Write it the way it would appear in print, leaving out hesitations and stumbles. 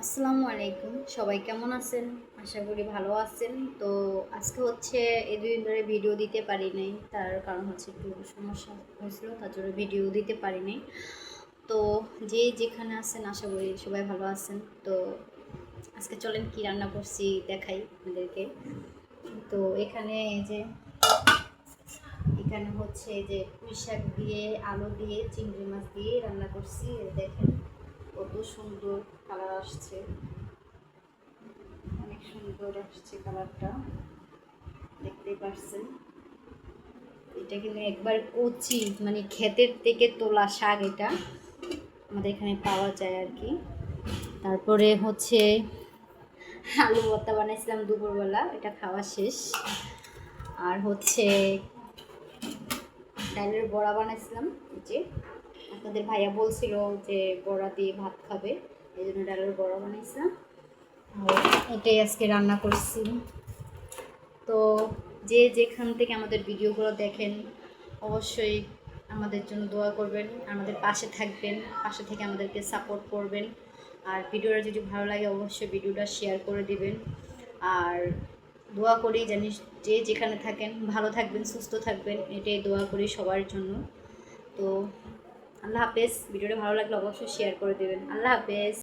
আসসালামু আলাইকুম, সবাই কেমন আছেন? আশা করি ভালো আছেন। তো আজকে হচ্ছে এই ২ দিন ধরে ভিডিও দিতে পারি নাই। তার কারণ হচ্ছে একটু সমস্যা হয়েছিল, তার জন্য ভিডিও দিতে পারি নাই। তো যে যেখানে আছেন আশা করি সবাই ভালো আছেন। তো আজকে চলেন কি রান্না করছি দেখাই আপনাদেরকে। তো এখানে হচ্ছে এই যে পুঁই শাক দিয়ে, আলু দিয়ে, চিংড়ি মাছ দিয়ে রান্না করছি। দেখেন কত সুন্দর কালার আসছে, অনেক সুন্দর আসছে কালারটা, দেখতেই পাচ্ছেন। এটা কিন্তু একবার কচি, মানে ক্ষেতের থেকে তোলা শাক, এটা আমাদের এখানে পাওয়া যায় আর কি। তারপরে হচ্ছে আলু ভর্তা বানাইছিলাম দুপুরবেলা, এটা খাওয়া শেষ। আর হচ্ছে ডালের বড়া বানাইছিলাম, যে আপনাদের ভাইয়া বলছিল যে বড়া দিয়ে ভাত খাবে, এই জন্য ডালের বড়া বানাইছিলাম। এটাই আজকে রান্না করছি। তো যে যেখান থেকে আমাদের ভিডিওগুলো দেখেন অবশ্যই আমাদের জন্য দোয়া করবেন, আমাদের পাশে থাকবেন, পাশে থেকে আমাদেরকে সাপোর্ট করবেন। আর ভিডিওটা যদি ভালো লাগে অবশ্যই ভিডিওটা শেয়ার করে দিবেন। আর দোয়া করি জানি যে যেখানে থাকেন ভালো থাকবেন, সুস্থ থাকবেন, এটাই দোয়া করি সবার জন্য। তো আল্লাহ হাফেজ। ভিডিওটা ভালো লাগলে অবশ্যই শেয়ার করে দেবেন। আল্লাহ হাফেজ।